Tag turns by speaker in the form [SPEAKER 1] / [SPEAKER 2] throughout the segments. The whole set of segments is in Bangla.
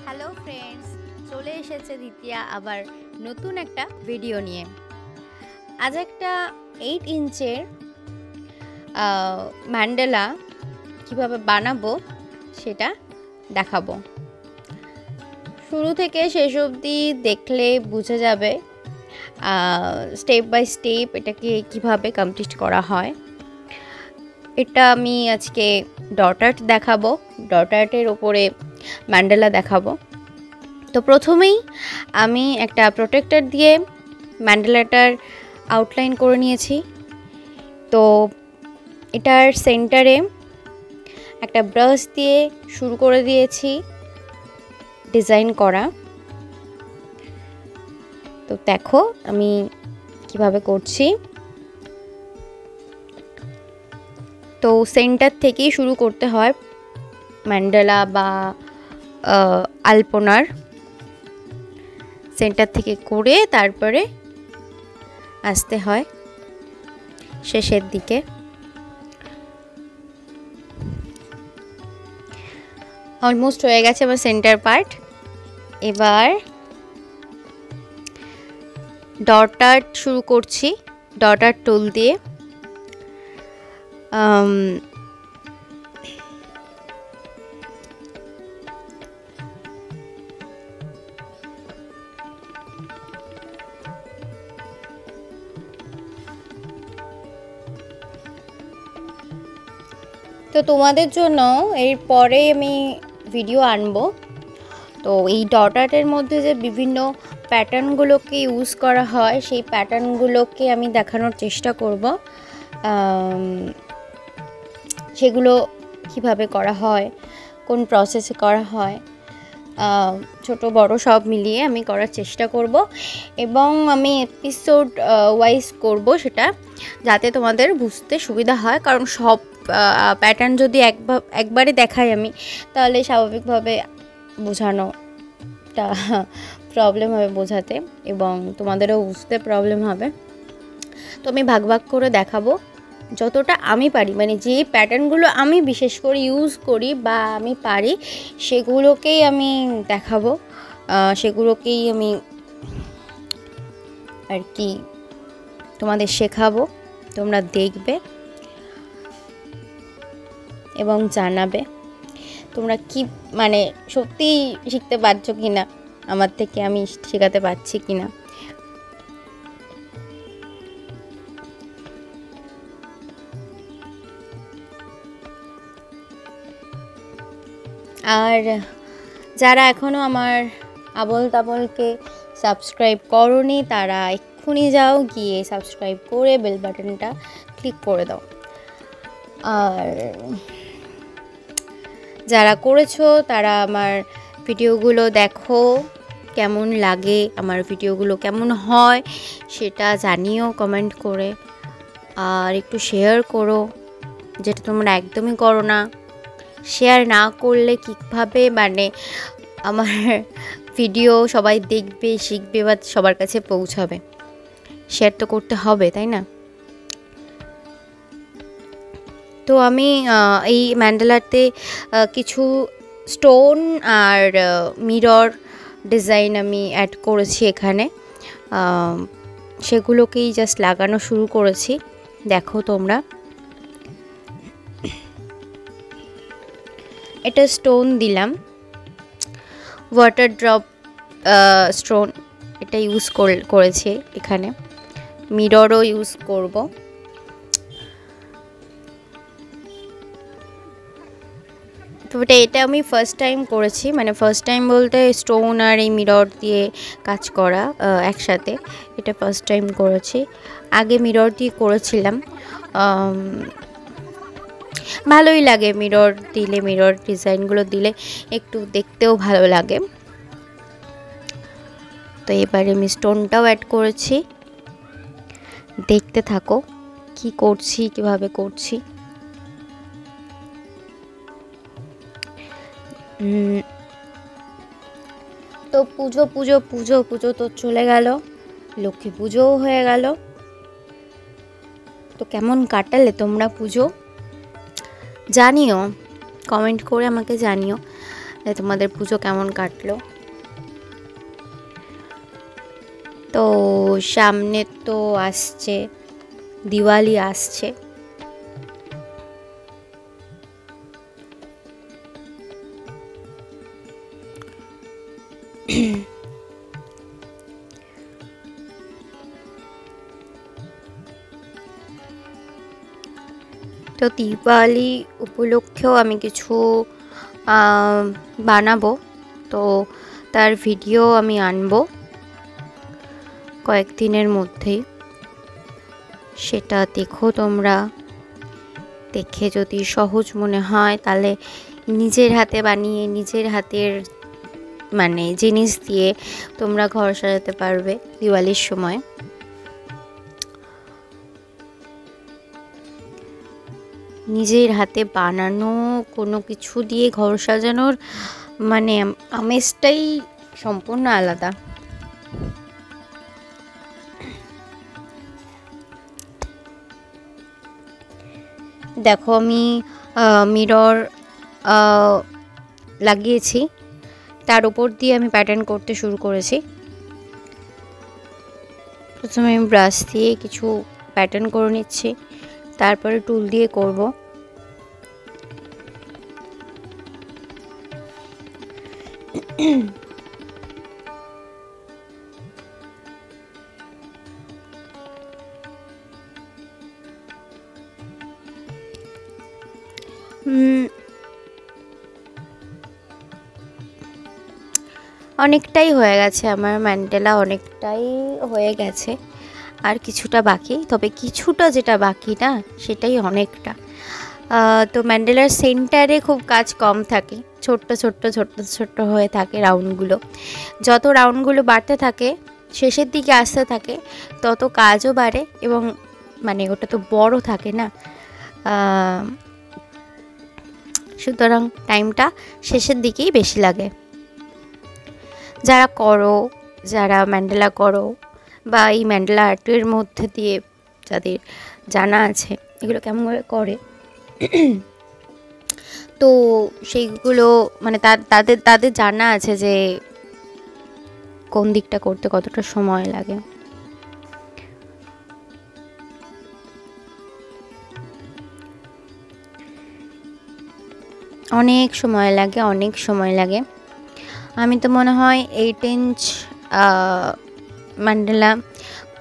[SPEAKER 1] হ্যালো ফ্রেন্ডস, চলে এসেছে দ্বিতীয়া আবার নতুন একটা ভিডিও নিয়ে। আজ একটা 8 ইঞ্চের ম্যান্ডালা কিভাবে বানাবো সেটা দেখাবো। শুরু থেকে শেষ অবধি দেখলে বোঝা যাবে স্টেপ বাই স্টেপ এটাকে কিভাবে কমপ্লিট করা হয়। এটা আমি আজকে ডটার্ট দেখাবো, ডটার্টের ওপরে ম্যান্ডালা দেখাবো। তো প্রথমেই আমি একটা প্রোটেক্টর দিয়ে ম্যান্ডালাটার আউটলাইন করে নিয়েছি। তো এটার সেন্টারে একটা ব্রাশ দিয়ে শুরু করে দিয়েছি ডিজাইন করা। তো দেখো আমি কিভাবে করছি। তো সেন্টার থেকেই শুরু করতে হয় ম্যান্ডালা বা আলপনার, সেন্টার থেকে করে তারপরে আসতে হয় শেষের দিকে। অলমোস্ট হয়ে গেছে আমার সেন্টার পার্ট। এবার ডটার্ট শুরু করছি ডটার্ট টুল দিয়ে। তো তোমাদের জন্য এরপরে আমি ভিডিও আনবো। তো এই ডটার্টের মধ্যে যে বিভিন্ন প্যাটার্নগুলোকে ইউজ করা হয় সেই প্যাটার্নগুলোকে আমি দেখানোর চেষ্টা করব, সেগুলো কিভাবে করা হয়, কোন প্রসেসে করা হয়, ছোট বড় সব মিলিয়ে আমি করার চেষ্টা করব। এবং আমি এপিসোড ওয়াইজ করব সেটা, যাতে তোমাদের বুঝতে সুবিধা হয়। কারণ সব প্যাটার্ন যদি একবারে দেখাই আমি, তাহলে স্বাভাবিকভাবে বোঝানোটা প্রবলেম হবে বোঝাতে, এবং তোমাদেরও বুঝতে প্রবলেম হবে। তো আমি ভাগ ভাগ করে দেখাবো যতটা আমি পারি, মানে যে প্যাটার্নগুলো আমি বিশেষ করে ইউজ করি বা আমি পারি সেগুলোকেই আমি দেখাবো, সেগুলোকেই আমি আর কি তোমাদের শেখাবো। তোমরা দেখবে এবং জানাবে তোমরা কি মানে সত্যি শিখতে পারছো কি না, আমার থেকে আমি শেখাতে পারছি কি না। আর যারা এখনও আমার আবল তাবলকে সাবস্ক্রাইব করোনি তারা এক্ষুনি যাও, গিয়ে সাবস্ক্রাইব করে বেল বাটনটা ক্লিক করে দাও। আর যারা করেছো তারা আমার ভিডিওগুলো দেখো, কেমন লাগে, আমার ভিডিওগুলো কেমন হয় সেটা জানিও কমেন্ট করে। আর একটু শেয়ার করো, যেটা তোমরা একদমই করো না। শেয়ার না করলে কীভাবে মানে আমার ভিডিও সবাই দেখবে, শিখবে বা সবার কাছে পৌঁছাবে? শেয়ার তো করতে হবে, তাই না? তো আমি এই ম্যান্ডালাতে কিছু স্টোন আর মিরর ডিজাইন আমি অ্যাড করেছি এখানে, সেগুলোকেই জাস্ট লাগানো শুরু করেছি। দেখো তোমরা, এটা স্টোন দিলাম, ওয়াটার ড্রপ স্টোন, এটা ইউজ করেছি এখানে। মিররও ইউজ করব। তো এটা আমি ফার্স্ট টাইম করেছি, মানে ফার্স্ট টাইম বলতে স্টোন আর এই মিরর দিয়ে কাজ করা একসাথে, এটা ফার্স্ট টাইম করেছি। আগে মিরর দিয়ে করেছিলাম, ভালোই লাগে মিরর দিলে, মিরর ডিজাইনগুলো দিলে একটু দেখতেও ভালো লাগে। তো এবারে আমি স্টোনটাও অ্যাড করেছি, দেখতে থাকো কি করছি, কিভাবে করছি। তো পুজো পুজো পুজো পুজো তো চলে গেল, লক্ষ্মী পুজোও হয়ে গেল। তো কেমন কাটালে তোমরা পুজো জানিও, কমেন্ট করে আমাকে জানিও। তোমাদের পুজো কেমন কাটলো। তো সামনে তো আসছে দিওয়ালি আসছে, তো দিওয়ালি উপলক্ষেও আমি কিছু বানাবো, তো তার ভিডিও আমি আনবো কয়েকদিনের মধ্যেই। সেটা দেখো তোমরা, দেখে যদি সহজ মনে হয় তাহলে নিজের হাতে বানিয়ে নিজের হাতের মানে জিনিস দিয়ে তোমরা ঘর সাজাতে পারবে দিওয়ালির সময়। নিজের হাতে বানানো কোনো কিছু দিয়ে ঘর সাজানোর মানে আমেজটাই সম্পূর্ণ আলাদা। দেখো আমি মিরর লাগিয়েছি, তার উপর দিয়ে আমি প্যাটার্ন করতে শুরু করেছি। প্রথমে আমি ব্রাশ দিয়ে কিছু প্যাটার্ন করে নিচ্ছি, তারপরে টুল দিয়ে করব। অনেকটাই হয়ে গেছে আমার ম্যান্ডেলা, অনেকটাই হয়ে গেছে, আর কিছুটা বাকি। তবে কিছুটা যেটা বাকি না সেটাই অনেকটা। তো ম্যান্ডেলার সেন্টারে খুব কাজ কম থাকে, ছোট্ট ছোট্ট ছোট্ট ছোট্ট হয়ে থাকে রাউন্ডগুলো। যত রাউন্ডগুলো বাড়তে থাকে, শেষের দিকে আসতে থাকে, তত কাজও বাড়ে এবং মানে ওটা তো বড় থাকে না, সুতরাং টাইমটা শেষের দিকেই বেশি লাগে। যারা করো, যারা ম্যান্ডেলা করো বা এই ম্যান্ডেলা আর্টের মধ্যে দিয়ে যাদের জানা আছে এগুলো কেমন করে তো সেইগুলো মানে তাদের তাদের জানা আছে যে কোন দিকটা করতে কতটা সময় লাগে। অনেক সময় লাগে, অনেক সময় লাগে। আমি তো মনে হয় 8 ইঞ্চ ম্যান্ডেলা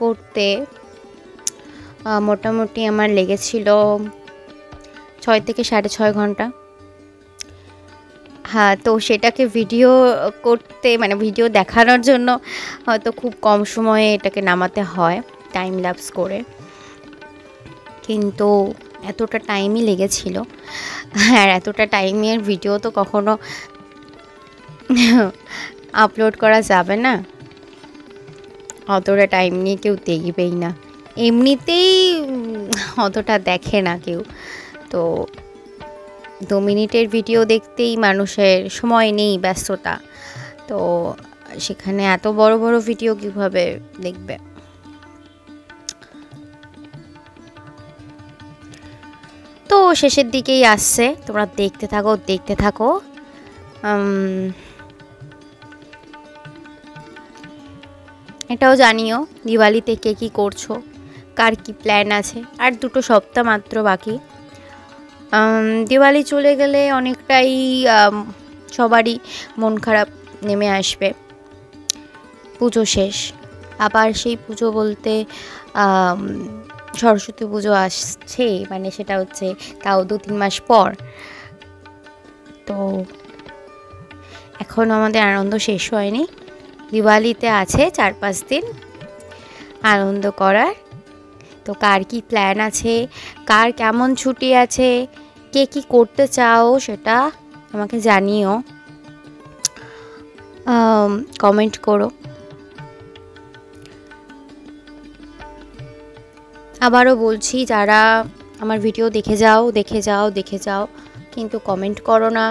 [SPEAKER 1] করতে মোটামুটি আমার লেগেছিল 6 থেকে 6.5 ঘন্টা। হ্যাঁ, তো সেটাকে ভিডিও করতে মানে ভিডিও দেখানোর জন্য হয়তো খুব কম সময়ে এটাকে নামাতে হয় টাইম ল্যাপস করে, কিন্তু এতটা টাইমই লেগেছিল। আর এতটা টাইমের ভিডিও তো কখনো আপলোড করা যাবে না, অতটা টাইম নিয়ে কেউ দেখবেই না, এমনিতেই অতটা দেখে না কেউ। তো 2 মিনিটের ভিডিও দেখতেই মানুষের সময় নেই, ব্যস্ততা, তো সেখানে এত বড় বড় ভিডিও কিভাবে দেখবে। তো শেষের দিকেই আসছে, তোমরা দেখতে থাকো দেখতে থাকো। এটাও জানিও দিওয়ালিতে কে কী করছো, কার কি প্ল্যান আছে। আর 2 সপ্তাহ মাত্র বাকি। দিওয়ালি চলে গেলে অনেকটাই সবারই মন খারাপ নেমে আসবে। পুজো শেষ, আবার সেই পুজো বলতে সরস্বতী পুজো আসছে, মানে সেটা হচ্ছে তাও 2-3 মাস পর। তো এখন আমাদের আনন্দ শেষ হয়নি, দিওয়ালিতে আছে 4-5 দিন আনন্দ করার। তো কার কি প্ল্যান আছে, কার কেমন ছুটি আছে, কে কি করতে চাও সেটা আমাকে জানিও, কমেন্ট করো। আবারও বলছি, যারা আমার ভিডিও দেখে যাও কিন্তু কমেন্ট করো না,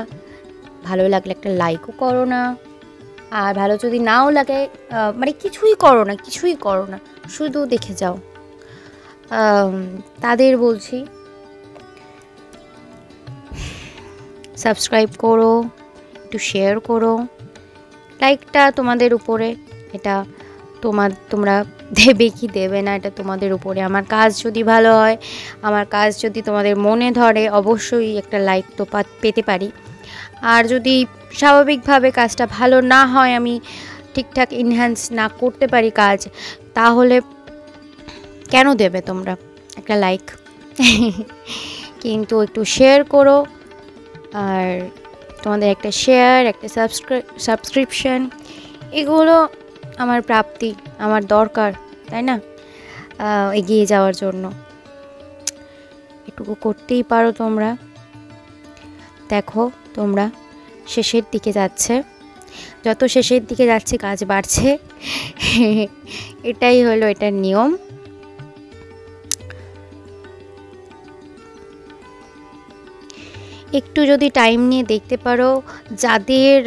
[SPEAKER 1] ভালো লাগলে একটা লাইকও করো না, আর ভালো যদি নাও লাগে মানে কিছুই করো না, শুধু দেখে যাও। তাদের বলছি সাবস্ক্রাইব করো, একটু শেয়ার করো। লাইকটা তোমাদের উপরে, এটা তোমরা দেবে কি দেবে না এটা তোমাদের উপরে। আমার কাজ যদি ভালো হয়, আমার কাজ যদি তোমাদের মনে ধরে, অবশ্যই একটা লাইক তো পেতে পারি। আর যদি স্বাভাবিকভাবে কাজটা ভালো না হয়, আমি ঠিকঠাক এনহ্যান্স না করতে পারি কাজ, তাহলে কেন দেবে তোমরা একটা লাইক? কিন্তু একটু শেয়ার করো। আর তোমাদের একটা শেয়ার, একটা সাবস্ক্রিপশন, এগুলো আমার প্রাপ্তি, আমার দরকার, তাই না? এগিয়ে যাওয়ার জন্য এটুকু করতেই পারো তোমরা। দেখো তোমরা শেষের দিকে যাচ্ছে, যত শেষের দিকে যাচ্ছে কাজ বাড়ছে। এটাই হলো এটার নিয়ম। একটু যদি টাইম নিয়ে দেখতে পারো, যাদের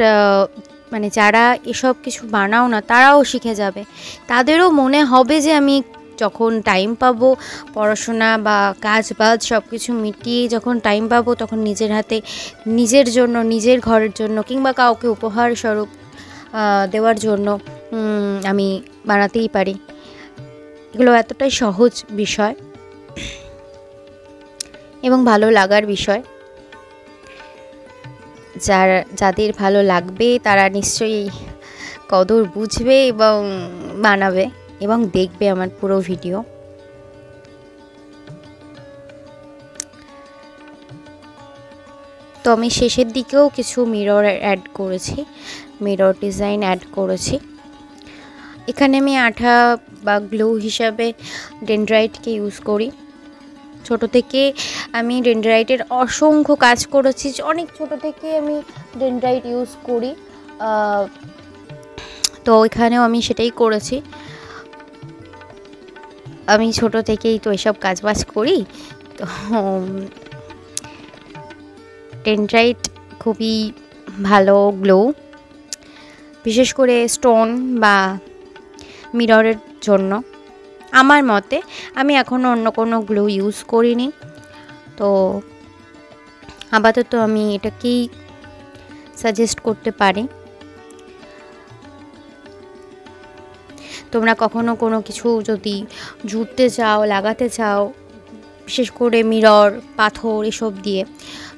[SPEAKER 1] মানে যারা এসব কিছু বানাও না, তারাও শিখে যাবে। তাদেরও মনে হবে যে আমি যখন টাইম পাবো, পড়াশোনা বা কাজ বাজ সব কিছু মিটিয়ে যখন টাইম পাবো, তখন নিজের হাতে নিজের জন্য, নিজের ঘরের জন্য, কিংবা কাউকে উপহার স্বরূপ দেওয়ার জন্য আমি বানাতেই পারি। এগুলো এতটাই সহজ বিষয় এবং ভালো লাগার বিষয়। যাদের ভালো লাগবে তারা নিশ্চয়ই কদর বুঝবে এবং বানাবে এবং দেখবে আমার পুরো ভিডিও। তো আমি শেষের দিকেও কিছু মিরর অ্যাড করেছি, মিরর ডিজাইন অ্যাড করেছি। এখানে আমি আঠা বা গ্লু হিসাবে ডেনড্রাইটকে ইউজ করি। ছোট থেকে আমি ডেনড্রাইটের অসংখ্য কাজ করেছি, অনেক ছোট থেকে আমি ডেনড্রাইট ইউজ করি। তো এখানেও আমি সেটাই করেছি। আমি ছোট থেকেই তো এসব কাজবাজ করি। তো ডেনড্রাইট খুবই ভালো গ্লো, বিশেষ করে স্টোন বা মিররের জন্য। আমার মতে, আমি এখনও অন্য কোনো গ্লু ইউজ করিনি, তো আপাতত আমি এটাকেই সাজেস্ট করতে পারি। তোমরা কখনো কোনো কিছু যদি জুড়তে চাও, লাগাতে চাও, বিশেষ করে মিরর, পাথর এসব দিয়ে,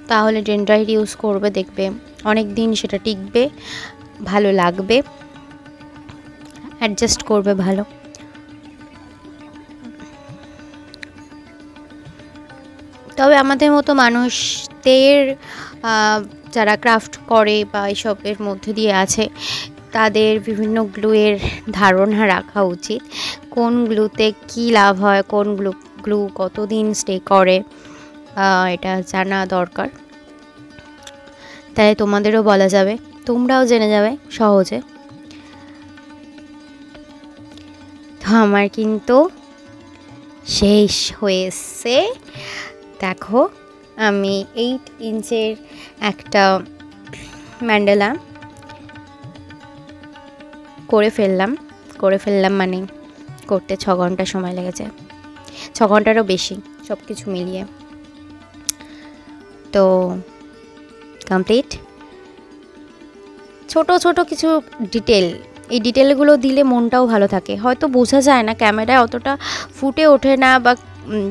[SPEAKER 1] তাহলে ডেনড্রাইট ইউজ করবে, দেখবে অনেক দিন সেটা টিকবে, ভালো লাগবে, অ্যাডজাস্ট করবে ভালো। তবে আমাদের মতো মানুষদের, যারা ক্রাফট করে বা এসবের মধ্যে দিয়ে আছে, তাদের বিভিন্ন গ্লুয়ের ধারণা রাখা উচিত। কোন গ্লুতে কী লাভ হয়, কোন গ্লু কতদিন স্টে করে, এটা জানা দরকার। তাই তোমাদেরও বলা যাবে, তোমরাও জেনে যাবে সহজে। তো আমার কিন্তু শেষ হয়েছে। দেখো, আমি 8 ইঞ্চের একটা ম্যান্ডালা করে ফেললাম মানে করতে 6 ঘন্টা সময় লেগেছে, 6 ঘন্টারও বেশি সব কিছু মিলিয়ে। তো কমপ্লিট। ছোট ছোট কিছু ডিটেল, এই ডিটেলগুলো দিলে মনটাও ভালো থাকে। হয়তো বোঝা যায় না, ক্যামেরায় অতটা ফুটে ওঠে না বা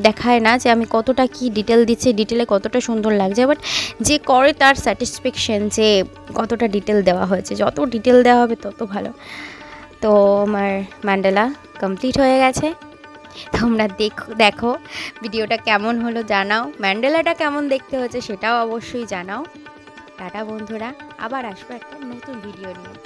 [SPEAKER 1] দেখায় না যে আমি কতটা কি ডিটেল দিচ্ছি, ডিটেলে কতটা সুন্দর লাগছে, বাট যে করে তার স্যাটিসফ্যাকশন যে কতটা ডিটেল দেওয়া হয়েছে। যত ডিটেল দেওয়া হবে তত ভালো। তো আমার ম্যান্ডালা কমপ্লিট হয়ে গেছে। তোমরা দেখো ভিডিওটা কেমন হলো জানাও, ম্যান্ডালাটা কেমন দেখতে হয়েছে সেটাও অবশ্যই জানাও। টাটা বন্ধুরা, আবার আসবো একটা নতুন ভিডিও নিয়ে।